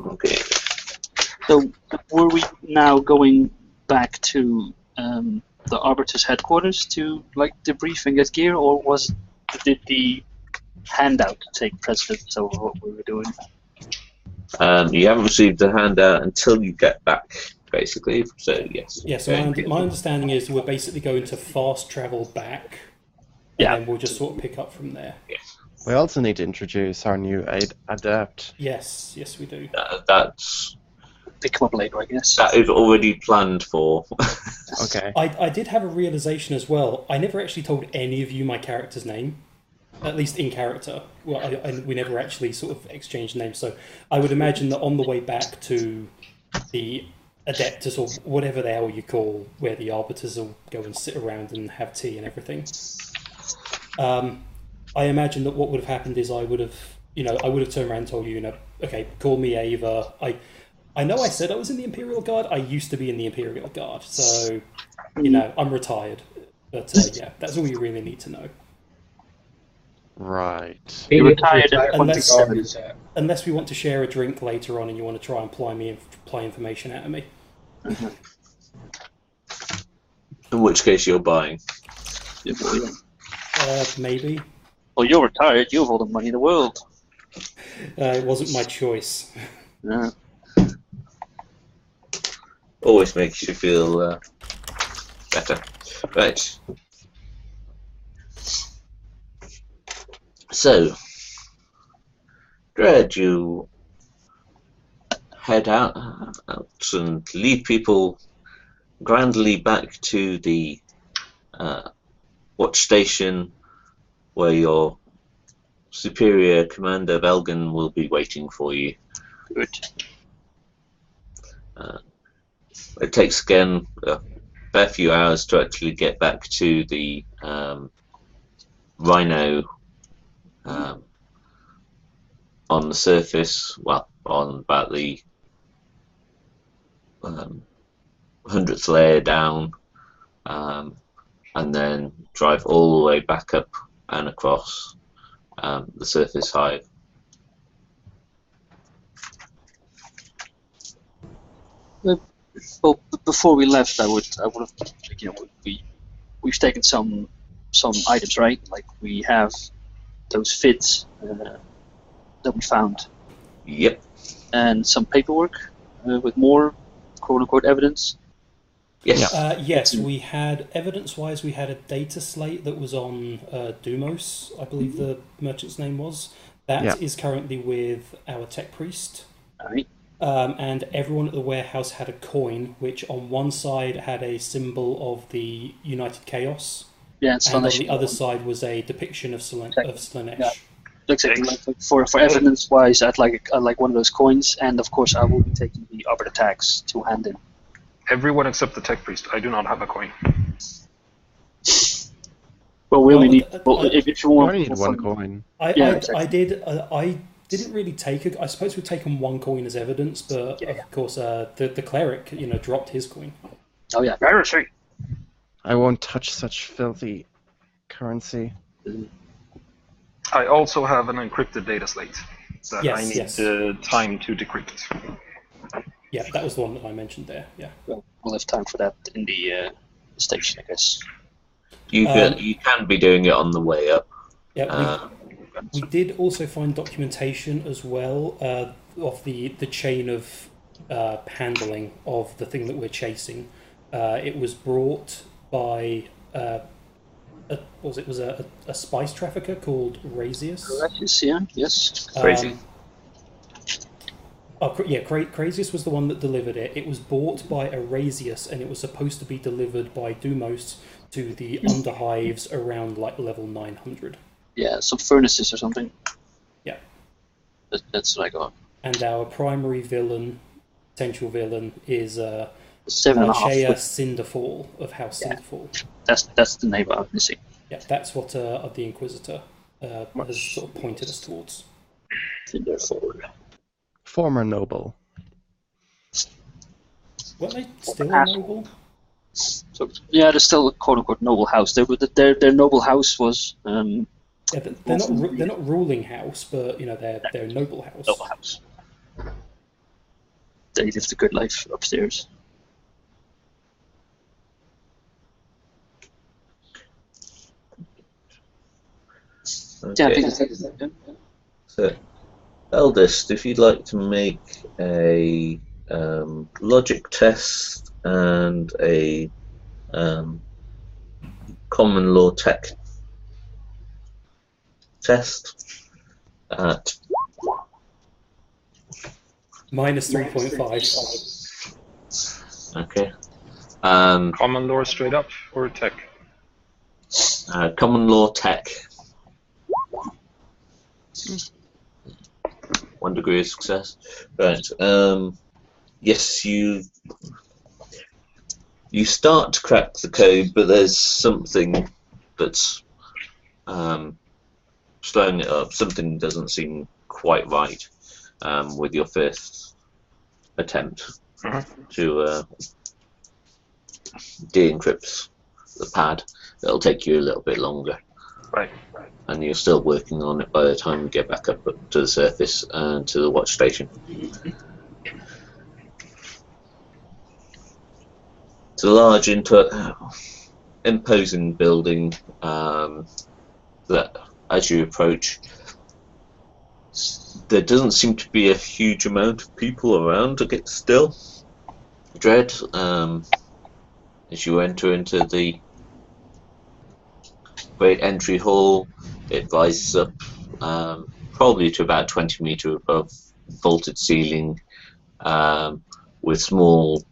Okay. So, were we now going back to the Arbiter's headquarters to debrief and get gear, or did the handout take precedence over what we were doing? You haven't received the handout until you get back, basically. So yes. Yeah. So my understanding is we're basically going to fast travel back, and then we'll just sort of pick up from there. Yes. We also need to introduce our new Adept. Yes, we do. That's. Pick them up later, I guess. That is already planned for. Okay. I did have a realization as well. I never actually told any of you my character's name, at least in character. Well, we never actually sort of exchanged names, so I would imagine that on the way back to the Adeptus, or whatever the hell you call, where the Arbiters will go and sit around and have tea and everything, I imagine that what would have happened is I would have turned around and told you, okay, call me Ava. I know I said I was in the Imperial Guard. I used to be in the Imperial Guard, so, I'm retired. But, yeah, that's all you really need to know. Right. You're retired at unless we want to share a drink later on and you want to try and apply information out of me. In which case you're buying. Maybe. Well, you're retired. You have all the money in the world. It wasn't my choice. Yeah. Always makes you feel better. Right. So, Dread, you head out and lead people grandly back to the watch station where your superior commander Velgan will be waiting for you. Good. It takes again a fair few hours to actually get back to the Rhino on the surface, well, on about the 100th layer down, and then drive all the way back up and across the surface hive. Well, before we left, I would have, we've taken some items, right? Like we have those fits that we found. Yep. And some paperwork with more quote-unquote evidence. Yes. Yes, we had, evidence-wise, we had a data slate that was on Dumos, I believe the merchant's name was. That is currently with our tech priest. All right. And everyone at the warehouse had a coin, which on one side had a symbol of the United Chaos, and on the other side was a depiction of Slaanesh. Yeah. Exactly. For evidence-wise, I'd like one of those coins, and of course I will be taking the Arbiter tags to hand in. Everyone except the tech priest. I do not have a coin. Well, we only need. If you want, I only need one coin. I didn't really take I suppose we've taken one coin as evidence, but of course, the cleric, dropped his coin. Oh yeah, Heresy. I won't touch such filthy currency. I also have an encrypted data slate that I need time to decrypt. Yeah, that was the one that I mentioned there. Yeah. Well, we'll have time for that in the station, I guess. You can be doing it on the way up. Yeah. We did also find documentation as well of the chain of handling of the thing that we're chasing. It was brought by a spice trafficker called Razius. Yes. Crazy. Crazius was the one that delivered it. It was bought by a Razius, and it was supposed to be delivered by Dumos to the underhives around level 900. Yeah, some furnaces or something. Yeah. That's what I got. And our primary potential villain, is 7.5. Cinderfall of House Cinderfall. That's the name I'm missing. Yeah, that's what the Inquisitor has sort of pointed us towards. Cinderfall. Former noble. Weren't they still a noble? So, yeah, they're still a quote-unquote noble house. Their noble house was... they're not ruling house, but they're a noble house. Noble house. they live the good life upstairs. Okay. Yeah, I think that's So, Eldest, if you'd like to make a logic test and a common law tech test at Minus 3.5. okay. Common lore straight up or tech? Common law tech. 1 degree of success. Right. Yes, you start to crack the code, but there's something that's slowing it up. Something doesn't seem quite right with your first attempt to de-encrypt the pad. It'll take you a little bit longer. Right. And you're still working on it by the time you get back up to the surface and to the watch station. It's a large, imposing building that, as you approach, there doesn't seem to be a huge amount of people around to get still. Dread, as you enter into the great entry hall, it rises up probably to about 20 meters above vaulted ceiling, with small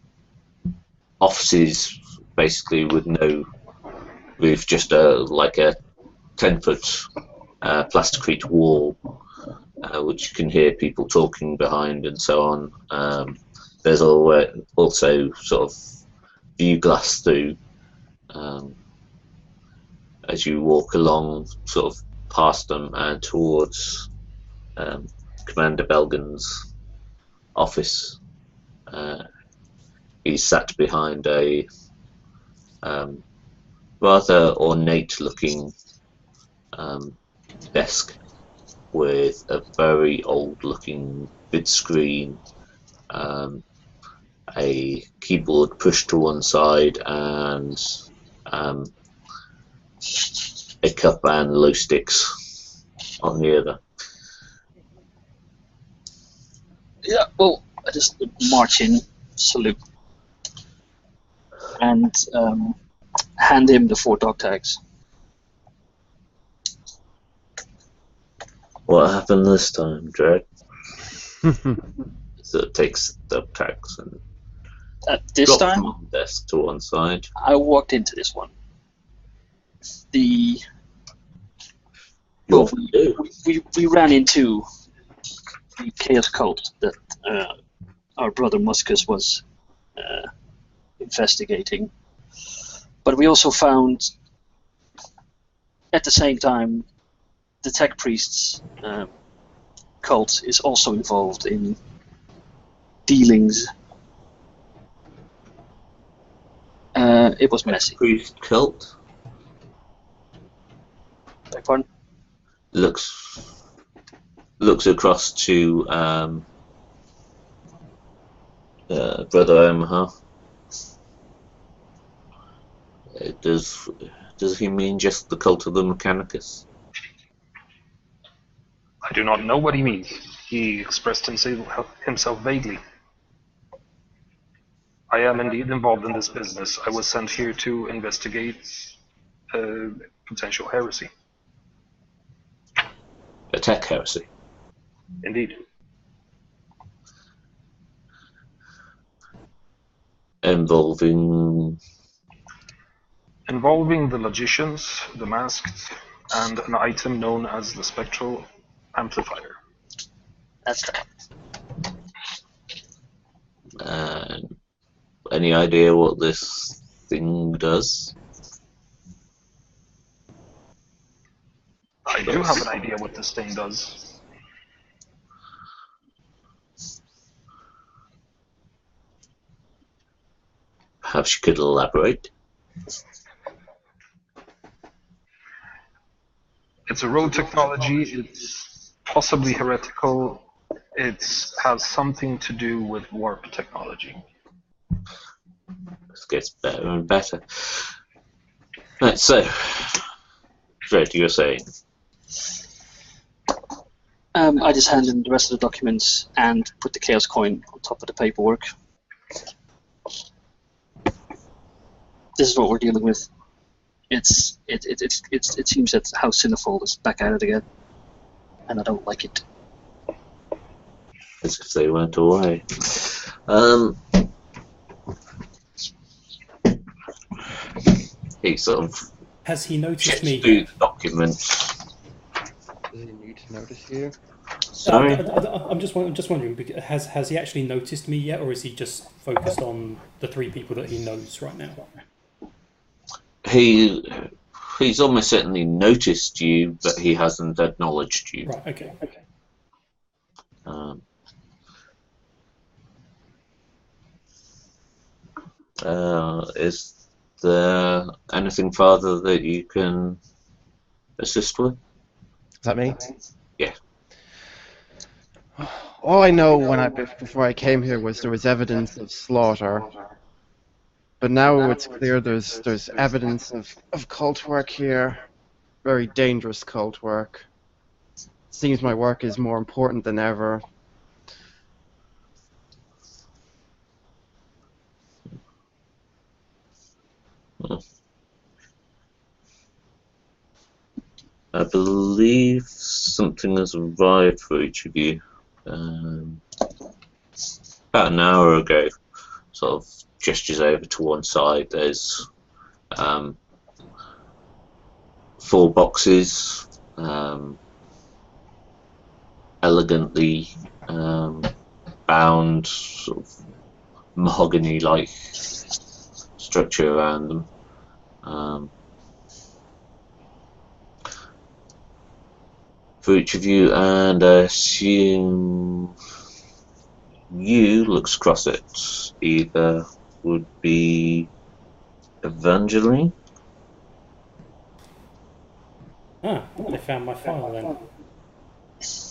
offices basically with no roof, just like a 10-foot plasticrete wall, which you can hear people talking behind and so on. There's also sort of view glass through as you walk along, sort of past them and towards Commander Belgan's office. He's sat behind a rather ornate-looking desk with a very old-looking big screen, a keyboard pushed to one side, and a cup and low sticks on the other. Yeah, well, I just march in, salute, and hand him the 4 dog tags. What happened this time, Dread? So it takes the tags and This drops time, them on the desk to one side. I walked into this one. You often do. We ran into the Chaos Cult that our brother Mozgus was investigating. But we also found, at the same time, the Tech Priests cult is also involved in dealings. It was messy. Priest cult Beg pardon? looks across to Brother OhmA. Does he mean just the cult of the Mechanicus? I do not know what he means. He expressed himself vaguely. I am indeed involved in this business. I was sent here to investigate potential heresy. A tech heresy? Indeed. Involving the logicians, the masked, and an item known as the spectral amplifier. That's right. Any idea what this thing does? I do have an idea what this thing does. Perhaps you could elaborate. It's a road technology. It's possibly heretical. It has something to do with warp technology. This gets better and better. Right, so, Fred, you're saying? I just handed in the rest of the documents and put the Chaos Coin on top of the paperwork. This is what we're dealing with. It seems that House Cinefold is back at it again, and I don't like it. As if they went away. He sort of. Has he noticed me? Through the documents. Does he need to notice you? Sorry? I'm just wondering, has he actually noticed me yet, or is he just focused on the 3 people that he knows right now? He's almost certainly noticed you, but he hasn't acknowledged you. Right, okay. Is there anything further that you can assist with? Is that me? Yeah. All I know before I came here was there was evidence of slaughter, but now it's clear there's evidence of cult work here, very dangerous cult work. Seems my work is more important than ever. I believe something has arrived for each of you. About an hour ago, sort of gestures over to one side. There's 4 boxes, elegantly bound, sort of mahogany-like structure around them. For each of you, and I assume you looks across it. Either would be Evangeline. Ah, they found my file then.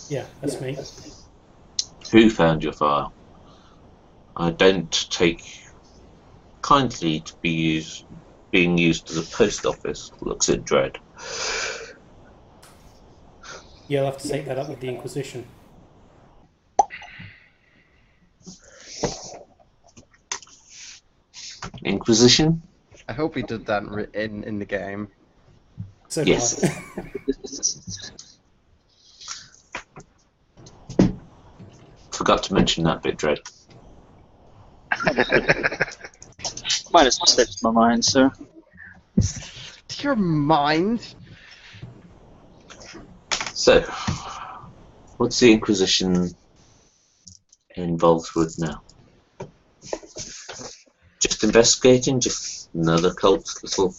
Yeah, that's me. Who found your file? I don't take kindly to being used as a post office. Looks at Dread. You'll have to take that up with the Inquisition. Inquisition? I hope he did that in the game. So yes. Forgot to mention that bit, Dread. Might as well slipped my mind, sir. To your mind? So, what's the Inquisition involved with now? Just investigating, just another cult little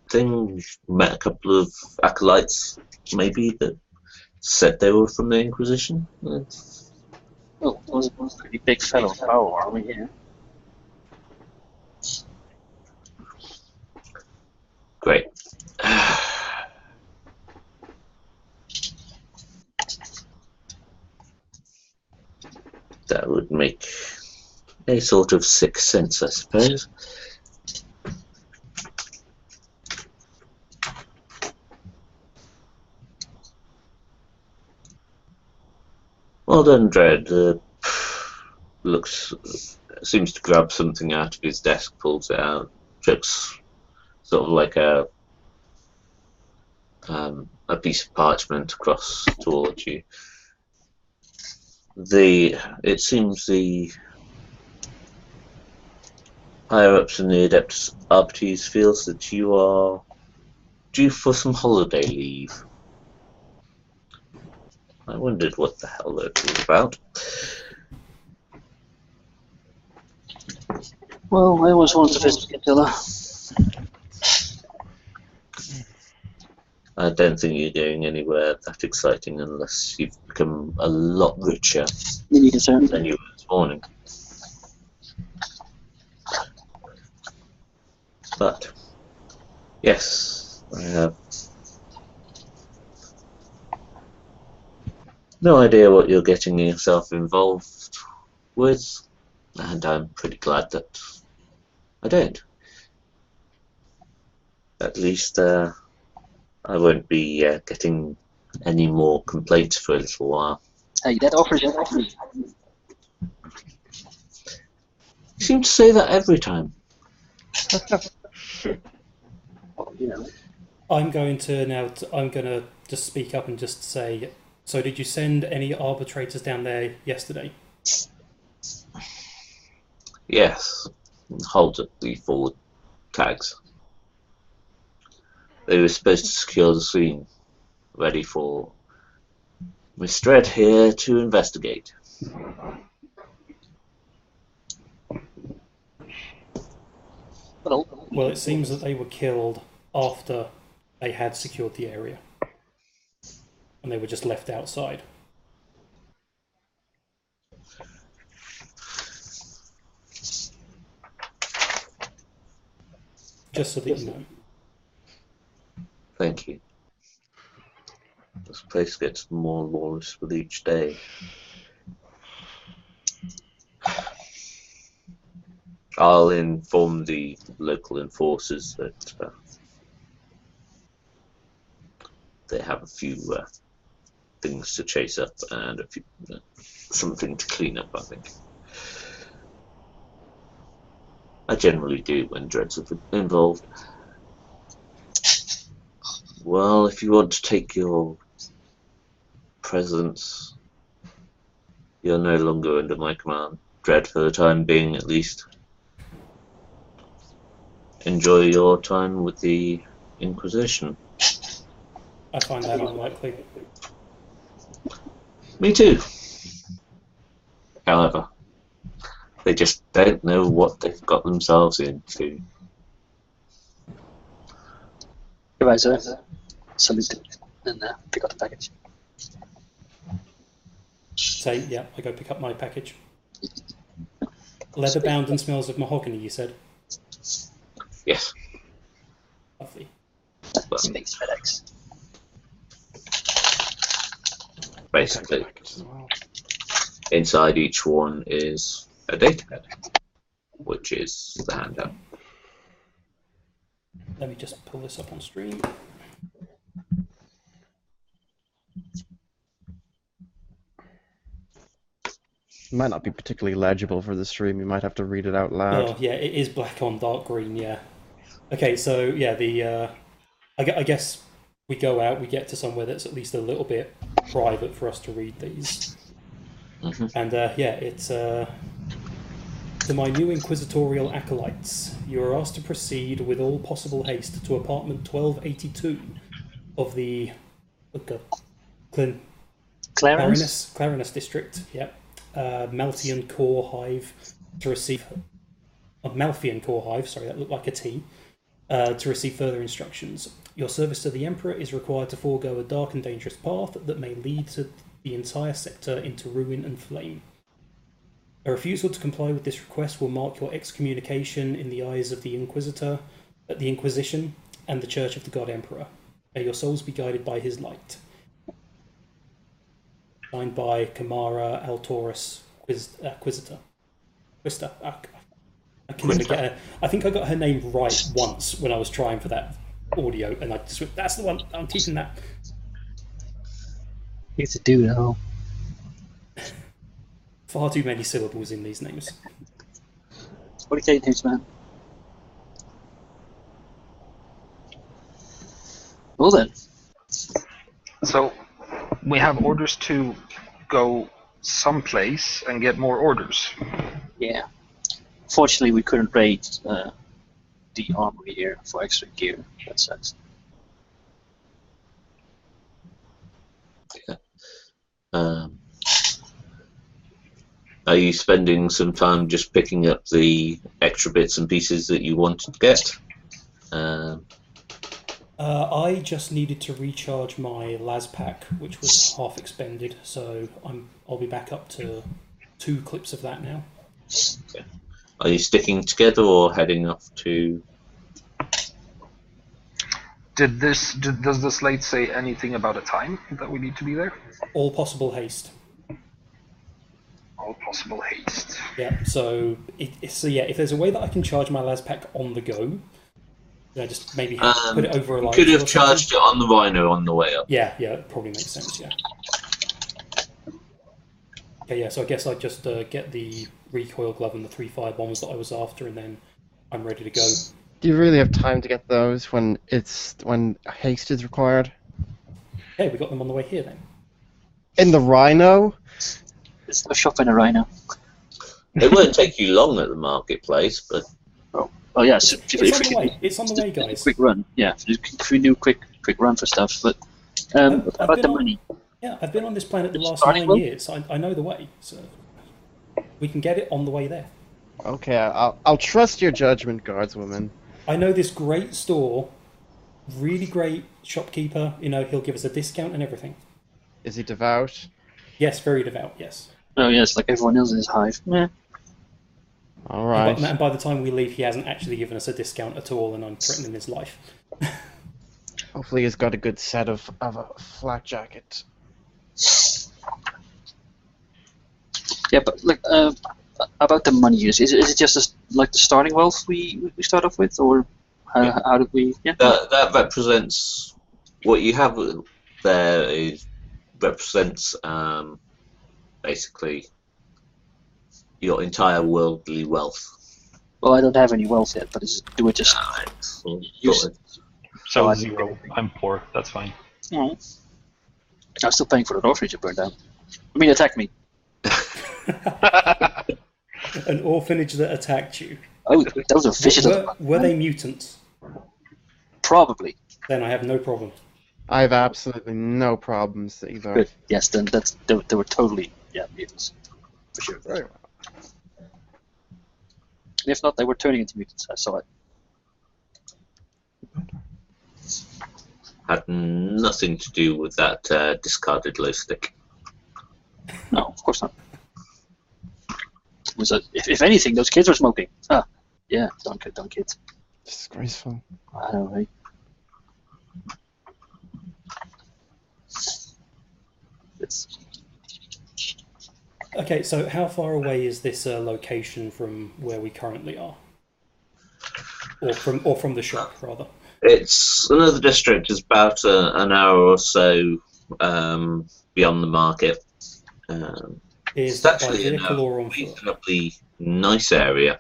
thing. Met a couple of acolytes, maybe, that said they were from the Inquisition. Well, it was a pretty big fellow power army here. Great. That would make a sort of sixth sense, I suppose. Well done, Dread. Seems to grab something out of his desk, pulls it out, looks sort of like a piece of parchment across towards you. It seems the higher ups in the Adept Arbitrators feels that you are due for some holiday leave. I wondered what the hell that was about. Well, I always wanted to visit Attila. I don't think you're going anywhere that exciting unless you've become a lot richer You need a certain than you were this morning. But, yes, I have No idea what you're getting yourself involved with, and I'm pretty glad that I don't. At least I won't be getting any more complaints for a little while. Hey, that offers. You seem to say that every time. Well, you know. I'm going to just speak up and just say, so did you send any arbitrators down there yesterday? Yes. Hold up the forward tags. They were supposed to secure the scene, ready for Mr. Ed here to investigate. Well, it seems that they were killed after they had secured the area. And they were just left outside. Just so that you know. Thank you. This place gets more lawless with each day. I'll inform the local enforcers that they have a few things to chase up and a few something to clean up, I think. I generally do when dreads are involved. Well, if you want to take your presence, you're no longer under my command. Dread for the time being, at least. Enjoy your time with the Inquisition. I find that unlikely. Me too. However, they just don't know what they've got themselves into. Goodbye, sir. Salute and pick up the package. Say, yeah, I go pick up my package. Leather bound and smells of mahogany, you said? Yes. Lovely. Well, Space FedEx. basically, inside each one is a datapad, which is the handout. Let me just pull this up on stream. It might not be particularly legible for the stream. You might have to read it out loud. Oh, yeah, it is black on dark green, yeah. Okay, so, yeah, I guess we go out, we get to somewhere that's at least a little bit private for us to read these. Mm-hmm. And, yeah, it's... To my new inquisitorial acolytes, you are asked to proceed with all possible haste to apartment 1282 of the Clarinus district. Yep, Malthian core hive to receive Malthian core hive. Sorry, that looked like a T. To receive further instructions. Your service to the Emperor is required to forego a dark and dangerous path that may lead to the entire sector into ruin and flame. A refusal to comply with this request will mark your excommunication in the eyes of the Inquisitor, the Inquisition, and the Church of the God Emperor. May your souls be guided by his light. Signed by Kamara Altoris Quizita. Quista. I can never get her. I think I got her name right once when I was trying for that audio, and I just went, that's the one, I'm keeping that. It's a dude at home. Far too many syllables in these names. What are you taking, man? Well then. So, we have orders to go someplace and get more orders. Yeah. Fortunately, we couldn't raid the armory here for extra gear. That sucks. Yeah. Are you spending some time just picking up the extra bits and pieces that you wanted to get? I just needed to recharge my las pack, which was half expended, so I'll be back up to 2 clips of that now. Okay. Are you sticking together or heading off to? Does the slate say anything about a time that we need to be there? All possible haste. All possible haste. Yeah. So if there's a way that I can charge my las pack on the go, just maybe put it over a light. You could have charged it on the Rhino on the way up. Yeah, it probably makes sense. Yeah. Okay, yeah. So I guess I just get the recoil glove and the 3 fire bombs that I was after, and then I'm ready to go. Do you really have time to get those when haste is required? Okay, we got them on the way here then. In the Rhino? There's no shop in a Rhino. It won't take you long at the marketplace, but Oh yeah, so It's on the way, guys. Quick run, yeah. If we do quick run for stuff, but about the money. Yeah, I've been on this planet the last Starting 9 years. I know the way, so we can get it on the way there. Okay, I'll trust your judgment, guardswoman. I know this great store, really great shopkeeper. He'll give us a discount and everything. Is he devout? Yes, very devout. Yes. Oh yes, like everyone else in his hive. Yeah. All right. And by the time we leave, he hasn't actually given us a discount at all, and I'm threatening his life. Hopefully, he's got a good set of a flak jacket. Yeah, but like about the money use, is it just like the starting wealth we start off with, or how did we? Yeah. that represents what you have there. Represents basically your entire worldly wealth. Well, I don't have any wealth yet, but do it just. So 0. I'm poor. That's fine. I'm still paying for the orphanage you burned down. I mean, attack me. An orphanage that attacked you. Oh, those are fishes. Were they mutants? Probably. Then I have no problem. I have absolutely no problems either. Good. Yes, then they were totally mutants for sure. Very well. And if not, they were turning into mutants. I saw it. Had nothing to do with that discarded glow stick. No, of course not. It was if anything, those kids were smoking. Ah, yeah, don't kids. Disgraceful. I know, right? Okay, so how far away is this location from where we currently are, or from the shop rather? It's another district. Is about an hour or so beyond the market. Is It's that by actually vehicle or a on foot? reasonably nice area.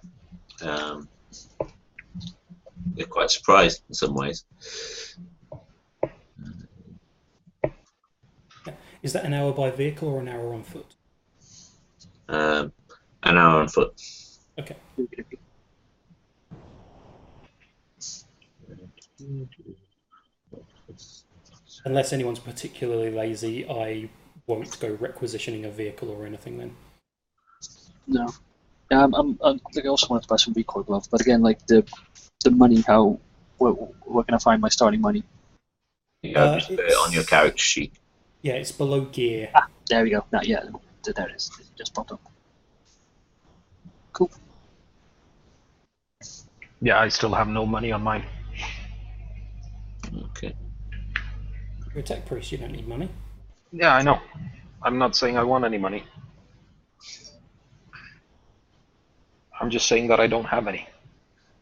You're quite surprised in some ways. Is that an hour by vehicle or an hour on foot? An hour on foot. Okay. Unless anyone's particularly lazy, I won't go requisitioning a vehicle or anything then. No. Yeah, I also wanted to buy some recoil gloves, but again, like the money, where can I find my starting money? You have to put it on your character sheet. Yeah, it's below gear. Ah, there we go. There it is. It just popped up. Cool. Yeah, I still have no money on mine. Okay. You're a tech priest, you don't need money. Yeah, I know. I'm not saying I want any money. I'm just saying that I don't have any.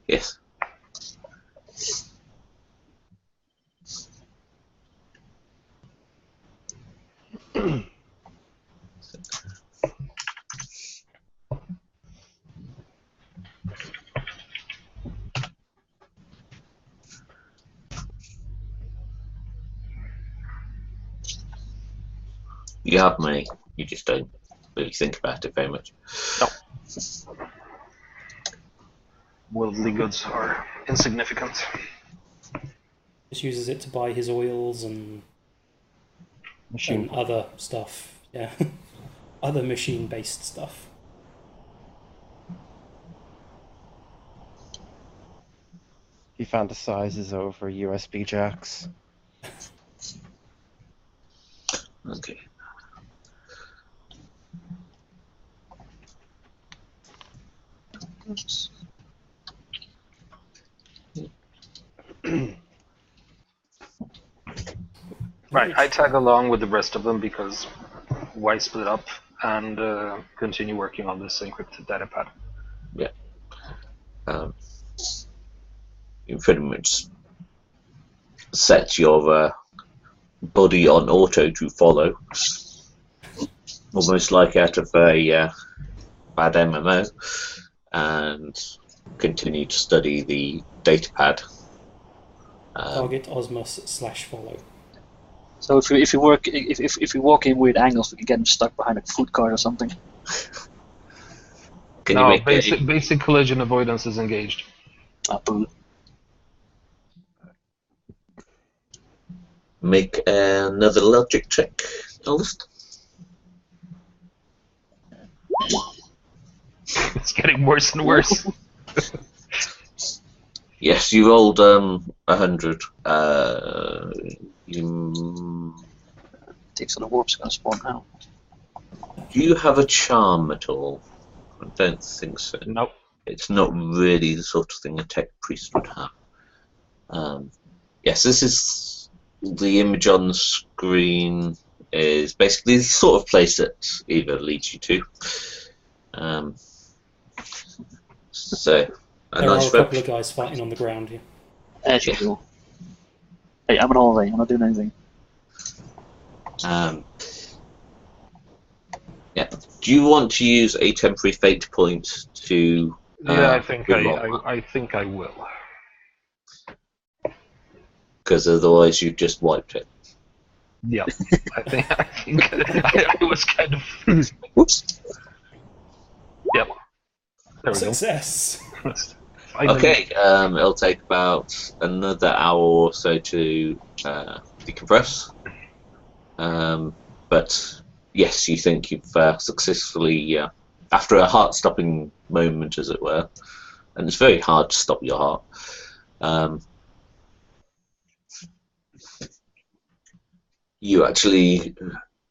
Yes. You have money, you just don't really think about it very much. No. Worldly goods are insignificant. Just uses it to buy his oils and other stuff. Yeah. Other machine-based stuff. He fantasizes over USB jacks. Okay. Right, I tag along with the rest of them because why split up and continue working on this encrypted data pad. Yeah. You pretty much set your body on auto to follow, almost like out of a bad MMO, and continue to study the datapad. Target Osmos/follow. So if you walk in weird angles, we can get him stuck behind a food cart or something. Can you No, make basic collision avoidance is engaged. Boo. make another logic check, Eldest? It's getting worse and worse. Yes, you rolled 100. Takes on the warp's gonna spawn now. Do you have a charm at all? I don't think so. Nope. It's not really the sort of thing a tech priest would have. Yes, this is the image on the screen. Is basically the sort of place that Eva leads you to. So There are a couple of guys fighting on the ground here. As usual. Hey, I'm on holiday. I'm not doing anything. Yeah. Do you want to use a temporary fate point to? Yeah, I think I will. Because otherwise, you just wiped it. Yeah, I think I was kind of. Whoops. Yep. There we Success. go. Okay. It'll take about another hour or so to decompress. But yes, you think you've successfully, after a heart-stopping moment, as it were, and it's very hard to stop your heart. You actually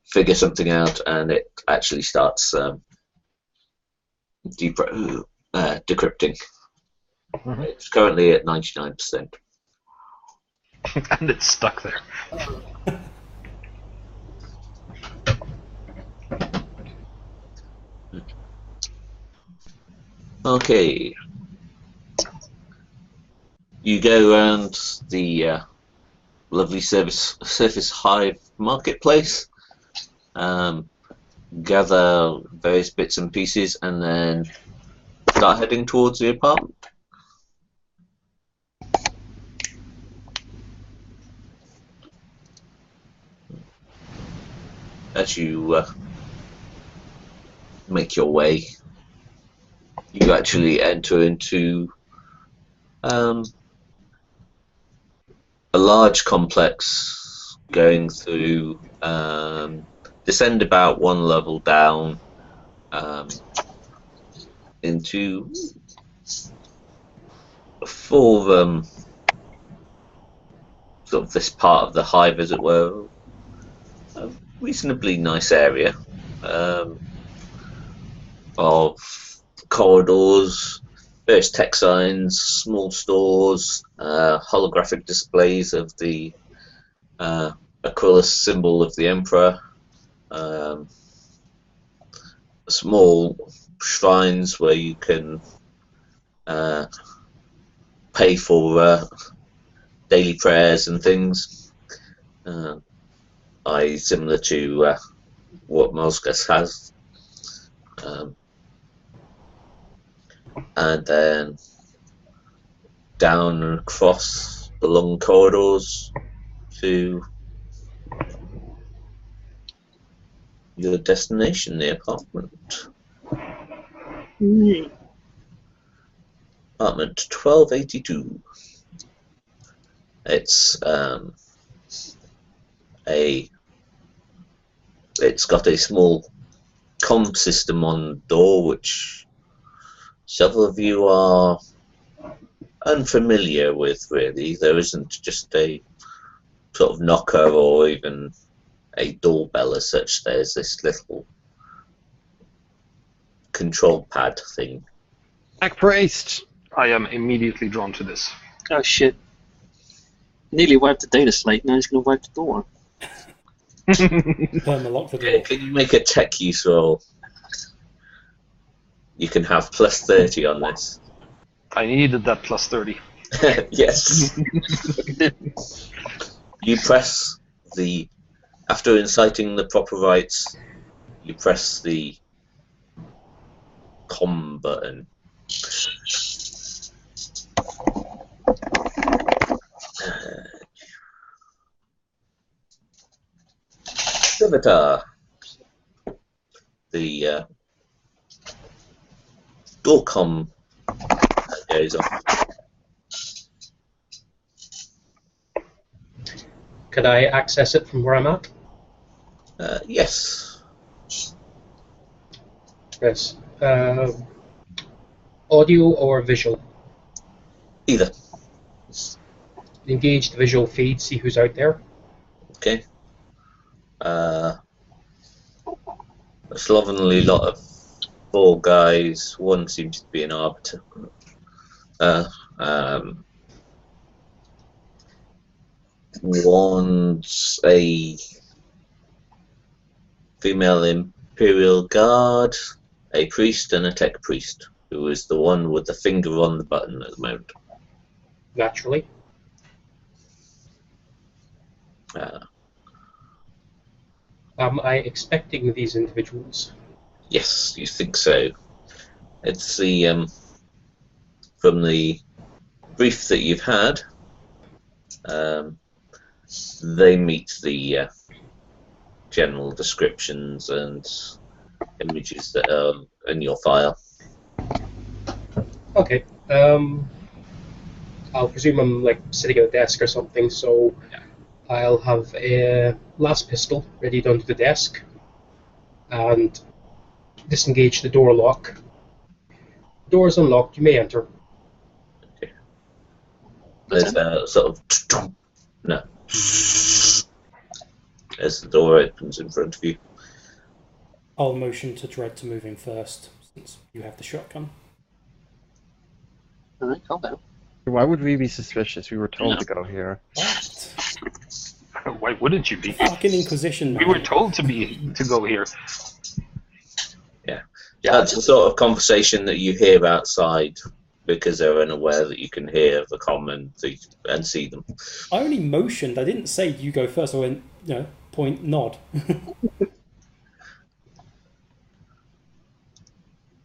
figure something out, and it actually starts decrypting. Mhm. It's currently at 99%. And it's stuck there. Okay. You go around the lovely Surface Hive marketplace, gather various bits and pieces, and then start heading towards the apartment. As you make your way, you actually enter into a large complex going through, descend about one level down into full sort of this part of the hive, as it were. A reasonably nice area of corridors, various tech signs, small stores, holographic displays of the Aquilus symbol of the Emperor, small shrines where you can pay for daily prayers and things, similar to what Mozgus has. And then down and across the long corridors to your destination, the apartment. Apartment 1282. It's it's got a small comm system on the door, which several of you are unfamiliar with, really. There isn't just a sort of knocker or even a doorbell as such. There's this little control pad thing. Black Priest! I am immediately drawn to this. Oh shit. Nearly wiped the data slate, now he's gonna wipe the door. Perma-lock the door. Can you make a tech use roll? You can have plus 30 on this. I needed that plus 30. Yes. You press the... After inciting the proper rites, you press the COM button. Serveter. The door COM goes off. Could I access it from where I'm at? Yes. Yes. Audio or visual? Either. Engage the visual feed, see who's out there. Okay. A slovenly lot of 4 guys. One seems to be an arbiter. One's a female Imperial Guard, a priest, and a tech priest, who is the one with the finger on the button at the moment. Naturally. Am I expecting these individuals? Yes, you think so. It's the from the brief that you've had. They meet the general descriptions and images that are in your file. Okay. I'll presume I'm like sitting at a desk or something, so I'll have a last pistol ready down to the desk and disengage the door lock. Door is unlocked, you may enter. Okay. There's a sort of no. As the door opens in front of you. I'll motion to Dread to move in first, since you have the shotgun. Alright, calm down. Why would we be suspicious? We were told to go here. What? Why wouldn't you be? Fucking Inquisition, man. We were told to go here. Yeah. That's the sort of conversation that you hear outside because they're unaware that you can hear the common and see them. I only motioned. I didn't say you go first. I went, point, nod.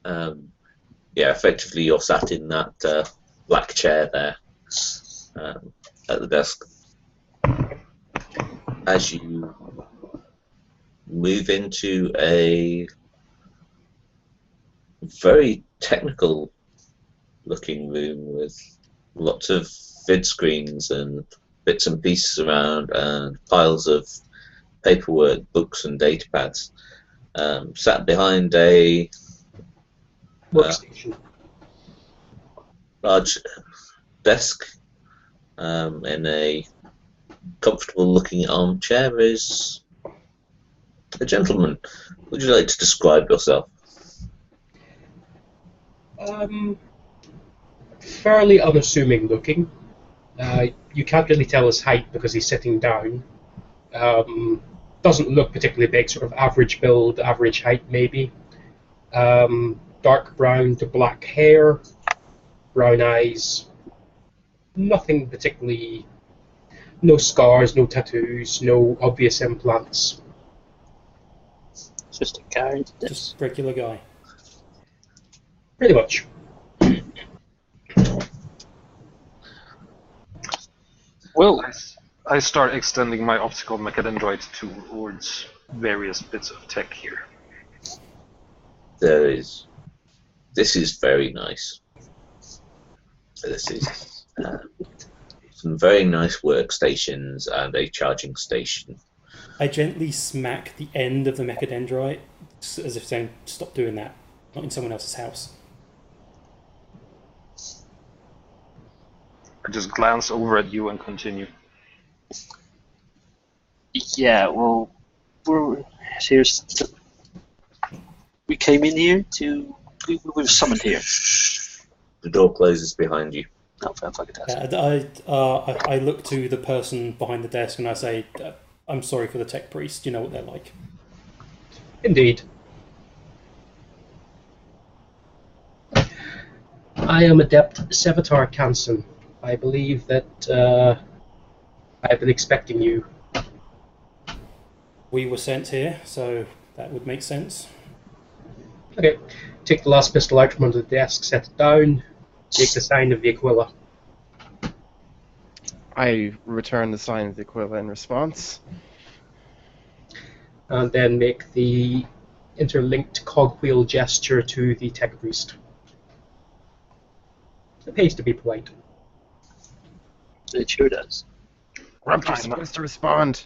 Yeah, effectively you're sat in that black chair there at the desk. As you move into a very technical looking room with lots of vid screens and bits and pieces around and piles of paperwork, books and data pads. Sat behind a Workstation. large desk in a comfortable looking armchair is a gentleman. Would you like to describe yourself? Fairly unassuming looking. You can't really tell his height because he's sitting down. Doesn't look particularly big, sort of average build, average height maybe. Dark brown to black hair, brown eyes. Nothing particularly. No scars, no tattoos, no obvious implants. Just a guy. Just regular guy. Pretty much. Well, I start extending my optical mechadendroid towards various bits of tech here. This is very nice. This is some very nice workstations and a charging station. I gently smack the end of the mechadendrite as if saying, stop doing that. Not in someone else's house. I just glance over at you and continue. yeah, well, we came in here we were summoned here. The door closes behind you. Oh, fuck it. I look to the person behind the desk and I say, I'm sorry for the tech priest. You know what they're like. Indeed. I am Adept Serveter Vanson. I believe that I've been expecting you. We were sent here, so that would make sense. Okay, take the last pistol out from under the desk, set it down, make the sign of the Aquila. I return the sign of the Aquila in response. And then make the interlinked cogwheel gesture to the tech priest. It pays to be polite. It sure does. Grump, you're supposed to respond.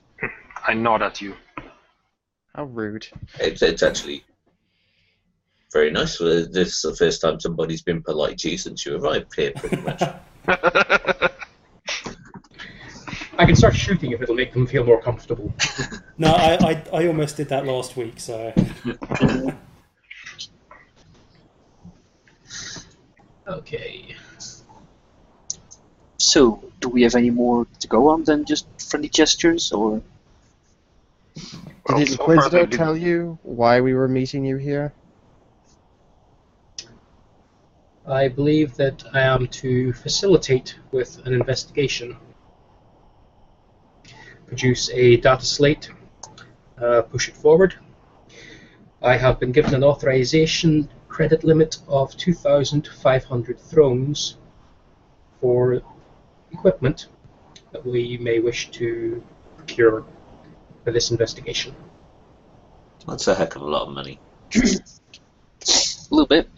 I nod at you. How rude. It's actually very nice. This is the first time somebody's been polite to you since you arrived here, pretty much. I can start shooting if it'll make them feel more comfortable. No, I almost did that last week, so... Okay. So, do we have any more to go on than just friendly gestures, or...? Did the Inquisitor tell you why we were meeting you here? I believe that I am to facilitate with an investigation. Produce a data slate, push it forward. I have been given an authorization credit limit of 2,500 thrones for equipment that we may wish to procure for this investigation. That's a heck of a lot of money. A little bit.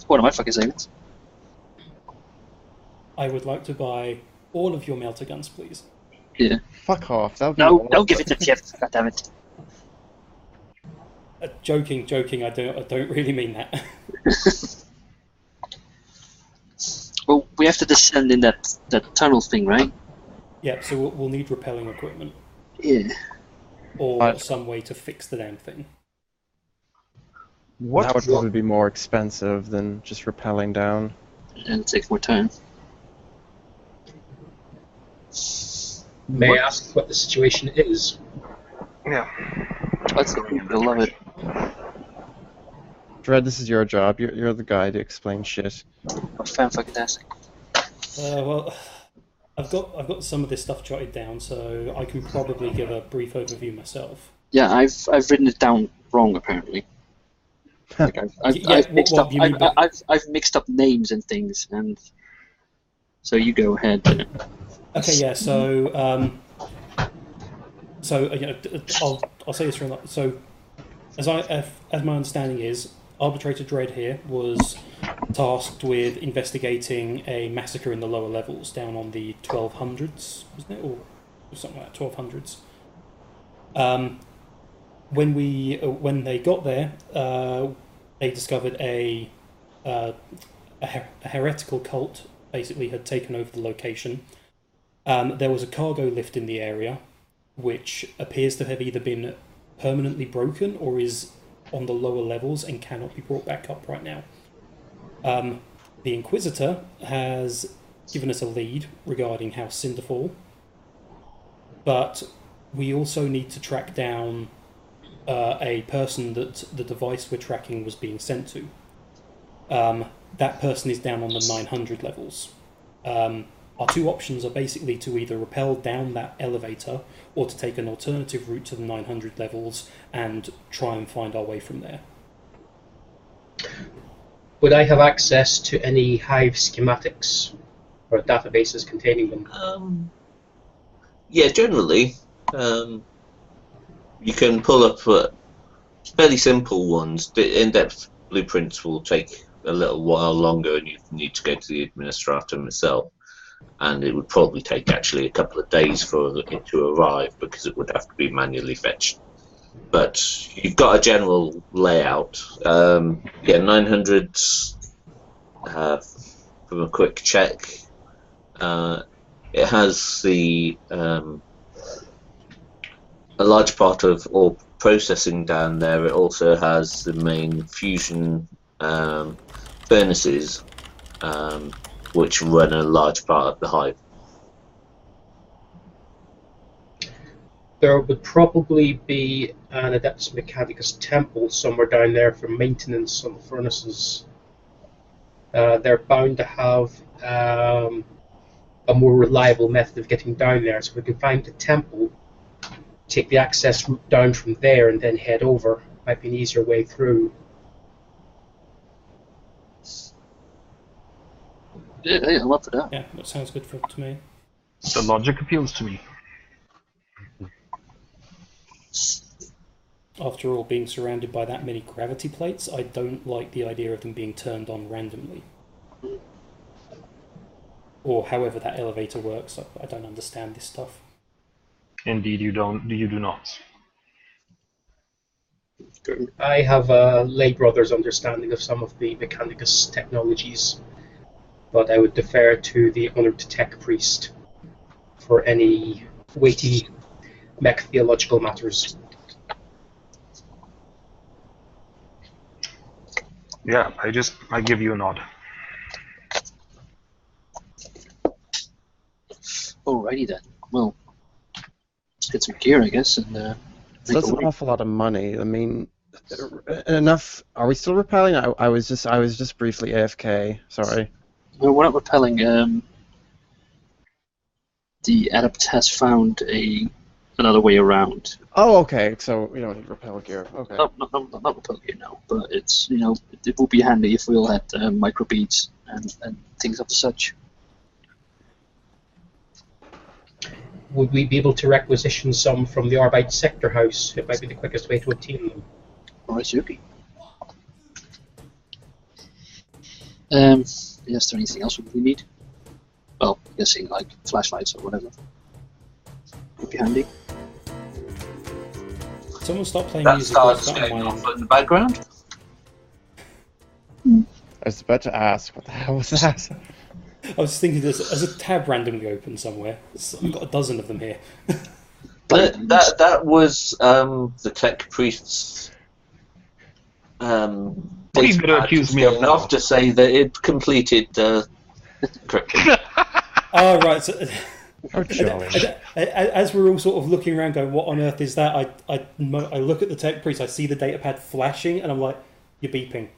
One of my fucking savings. I would like to buy all of your melter guns, please. Yeah. Fuck off. That would be No, awful. don't give it to Jeff. God damn it. Joking. I don't really mean that. Well, we have to descend in that tunnel thing, right? Yeah, so we'll need repelling equipment. Yeah. Or some way to fix the damn thing. That would probably be more expensive than just rappelling down. And it takes more time. May I ask what the situation is? Yeah. That's the I love it. Dread, this is your job. You're the guy to explain shit. Oh, fan-fucking-tastic. Well, I've got some of this stuff jotted down, so I can probably give a brief overview myself. Yeah, I've written it down wrong apparently. Like I've mixed up names and things, and so you go ahead. Okay, yeah. So I'll say this real. So as my understanding is, Arbitrator Dread here was tasked with investigating a massacre in the lower levels down on the 1200s, wasn't it, or something like that, 1200s. When they got there, they discovered a heretical cult basically had taken over the location. There was a cargo lift in the area, which appears to have either been permanently broken or is on the lower levels and cannot be brought back up right now. The Inquisitor has given us a lead regarding House Cinderfall, but we also need to track down a person that the device we're tracking was being sent to. That person is down on the 900 levels. Our two options are basically to either rappel down that elevator or to take an alternative route to the 900 levels and try and find our way from there. Would I have access to any Hive schematics or databases containing them? Yeah, generally. You can pull up fairly simple ones. The in-depth blueprints will take a little while longer, and you need to go to the administrator himself. And it would probably take actually a couple of days for it to arrive because it would have to be manually fetched. But you've got a general layout. 900s, from a quick check, it has a large part of all processing down there. It also has the main fusion furnaces, which run a large part of the hive. There would probably be an Adeptus Mechanicus temple somewhere down there for maintenance on the furnaces. They're bound to have a more reliable method of getting down there, so we can find the temple, take the access route down from there, and then head over. Might be an easier way through. Yeah, I'm up for that. Yeah, that sounds good to me. The logic appeals to me. After all, being surrounded by that many gravity plates, I don't like the idea of them being turned on randomly. Or however that elevator works. I don't understand this stuff. Indeed, you don't. You do not. I have a lay brother's understanding of some of the Mechanicus technologies, but I would defer to the Honored Tech Priest for any weighty mech theological matters. Yeah, I give you a nod. Alrighty then. Well, let's get some gear, I guess, and So make that's a an way. awful lot of money. I mean, enough. Are we still repelling? I was just briefly AFK. Sorry. No, we're not repelling. The Adept has found another way around. Oh, okay. So we don't need repel gear. Okay. Not repel gear now, but it's it would be handy if we all had microbeads and things of such. Would we be able to requisition some from the Arbite Sector House? It might be the quickest way to obtain them. Alright, okay. Is there anything else we need? Well, I'm guessing like flashlights or whatever. Would be handy. Someone stop playing That music. starts I'll start going my off in the background. I was about to ask, what the hell was that? I was thinking there's a tab randomly open somewhere. I've got a dozen of them here. That was the tech priest's. What are you going to accuse me of now? Enough to say that it completed correctly. Oh, right. So, Oh, jolly. as we're all sort of looking around going, what on earth is that? I look at the tech priest, I see the data pad flashing, and I'm like, you're beeping.